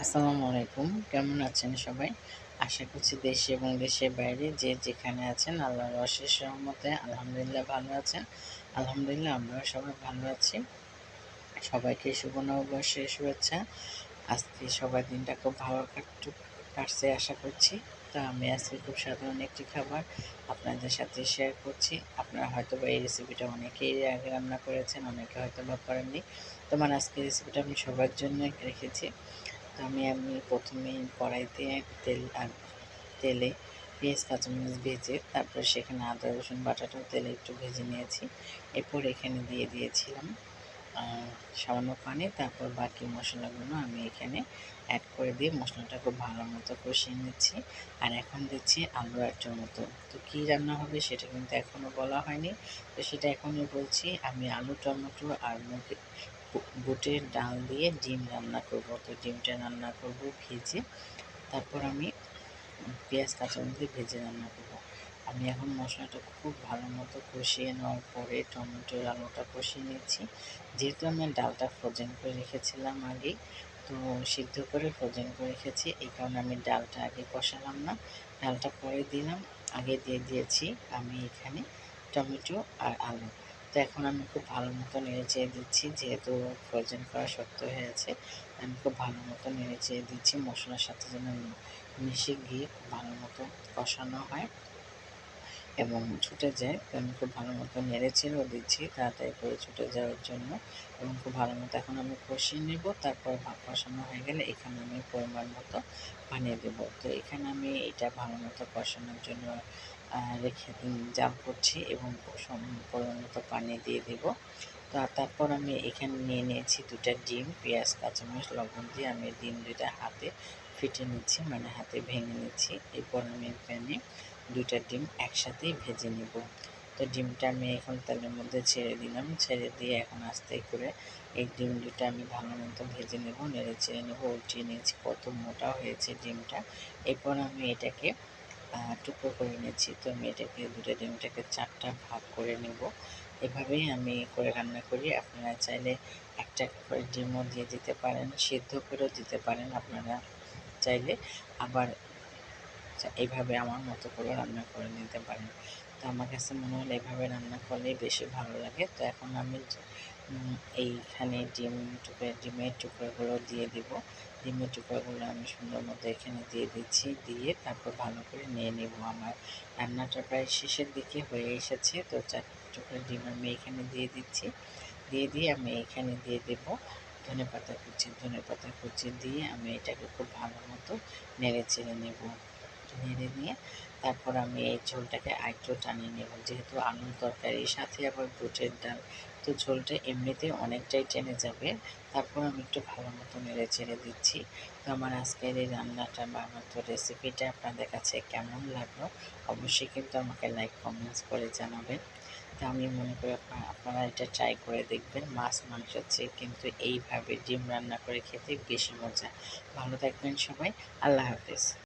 আসসালামু আলাইকুম। কেমন আছেন সবাই? আশা করছি দেশে এবং দেশের বাইরে যে যেখানে আছেন আল্লাহর অশেষ রহমতে আলহামদুলিল্লাহ ভালো আছেন। আলহামদুলিল্লাহ আমরাও সবাই ভালো আছি। সবাইকে শুভ নববর্ষের শুভেচ্ছা। আজকে সবার দিনটা খুব ভালো কাটছে আশা করছি। তো আমি আজকে খুব সাধারণ একটি খাবার আপনাদের সাথে শেয়ার করছি। আপনারা হয়তোবা এই রেসিপিটা অনেকেই এর আগে রান্না করেছেন, অনেকে হয়তোবা করেননি। তো আজকের রেসিপিটা আমি সবার জন্য রেখেছি। তো আমি প্রথমেই কড়াইতে তেলে পেঁয়াজ কাঁচামরিচ ভেজে তারপর সেখানে আদা রসুন বাটাটাও তেলে একটু ভেজে নিয়েছি। এরপর এখানে দিয়ে দিয়েছিলাম সামান্য পানি, তারপর বাকি মশলাগুলো আমি এখানে অ্যাড করে দিয়ে মশলাটা খুব ভালো মতো কষিয়ে নিচ্ছি। আর এখন দিচ্ছি আলু আর টমেটো। তো কী রান্না হবে সেটা কিন্তু এখনও বলা হয়নি, তো সেটা এখনই বলছি। আমি আলু টমেটো আর বুটের ডাল দিয়ে ডিম রান্না করব। তো ডিমটা রান্না করব ভেজে, তারপর আমি পেঁয়াজ কাঁচামরিচ দিয়ে ভেজে রান্না করব। আমি এখন মশলাটা খুব ভালো মতো কষিয়ে নেওয়ার পরে টমেটোর আলুটা কষিয়ে নিচ্ছি। যেহেতু আমি ডালটা ফ্রোজেন করে রেখেছিলাম আগেই, তো সিদ্ধ করে ফ্রোজেন করে রেখেছি, এই কারণে আমি ডালটা আগে কষালাম না, ডালটা পরে দিলাম। আগে দিয়ে দিয়েছি আমি এখানে টমেটো আর আলু। তো এখন আমি খুব ভালো মতো নেড়েচেড়ে দিচ্ছি, যেহেতু ফ্রোজেন করা শক্ত হয়ে আছে, আমি খুব ভালো মতো নেড়েচেড়ে দিচ্ছি মশলার সাথে যেন মিশে গিয়ে খুব ভালো মতো কষানো হয় এবং ছুটে যায়। তো আমি খুব ভালো মতো নেড়েচেড়েও দিচ্ছি তাড়াতাড়ি করে ছুটে যাওয়ার জন্য, এবং খুব ভালো মতো এখন আমি কষিয়ে নেব। তারপর কষানো হয়ে গেলে এখানে আমি পরিমাণ মতো পানি দেব। তো এখানে আমি এটা ভালো মতো কষানোর জন্য রেখে জাল করছি এবং পরিমাণ মতো পানি দিয়ে দেব। তো তারপর আমি এখানে নিয়ে নিয়েছি 2টা ডিম, পেঁয়াজ কাঁচামরিচ লবণ দিয়ে আমি ডিম 2টা হাতে ফেটে নিচ্ছি, মানে হাতে ভেঙে নিচ্ছি। এরপর আমি প্যানে 2টা ডিম একসাথেই ভেজে নেব। তো ডিমটা আমি এখন তেলের মধ্যে ছেড়ে দিলাম, ছেড়ে দিয়ে এখন আস্তে করে এই ডিম 2টা আমি ভালো মতো ভেজে নেব, নেড়ে চেড়ে নেব, উল্টিয়ে নিয়েছি। কত মোটা হয়েছে ডিমটা। এরপর আমি এটাকে টুকরো করে নিচ্ছি। তো আমি এটাকে 2টা ডিমটাকে 4টা ভাগ করে নেব। এভাবেই আমি করে রান্না করি। আপনারা চাইলে একটা করে ডিমও দিয়ে দিতে পারেন, সিদ্ধ করেও দিতে পারেন আপনারা চাইলে, আবার এইভাবে আমার মতো করে রান্না করে নিতে পারেন। তো আমার কাছে মনে হলো এভাবে রান্না করলেই বেশি ভালো লাগে। তো এখন আমি এইখানে ডিমের টুকরোগুলো দিয়ে দিব। ডিমের টুকরোগুলো আমি সুন্দর মতো এখানে দিয়ে দিচ্ছি, দিয়ে তারপর ভালো করে নিয়ে নেব। আমার রান্নাটা প্রায় শেষের দিকে হয়ে এসেছে। তো 4 টুকরো ডিম আমি এখানে দিয়ে দিচ্ছি, দিয়ে আমি এখানে দিয়ে দেব ধনেপাতা কুচি দিয়ে আমি এটাকে খুব ভালো মতো নেড়ে চেড়ে নেব। নেড়ে নিয়ে তারপর আমি এই ঝোলটাকে আরেকটু টানিয়ে নেব, যেহেতু আলুর তরকারির সাথে আবার বুটের ডাল, তো ঝোলটা এমনিতেই অনেকটাই টেনে যাবে। তারপর আমি একটু ভালো মতো নেড়ে চেড়ে দিচ্ছি। তো আমার আজকের এই রান্নাটা বা আমার তো রেসিপিটা আপনাদের কাছে কেমন লাগলো অবশ্যই কিন্তু আমাকে লাইক কমেন্টস করে জানাবেন। তো আমি মনে করি আপনারা এটা ট্রাই করে দেখবেন। মাছ মাংসের চেয়ে কিন্তু এইভাবে ডিম রান্না করে খেতে বেশি মজা। ভালো থাকবেন সবাই। আল্লাহ হাফেজ।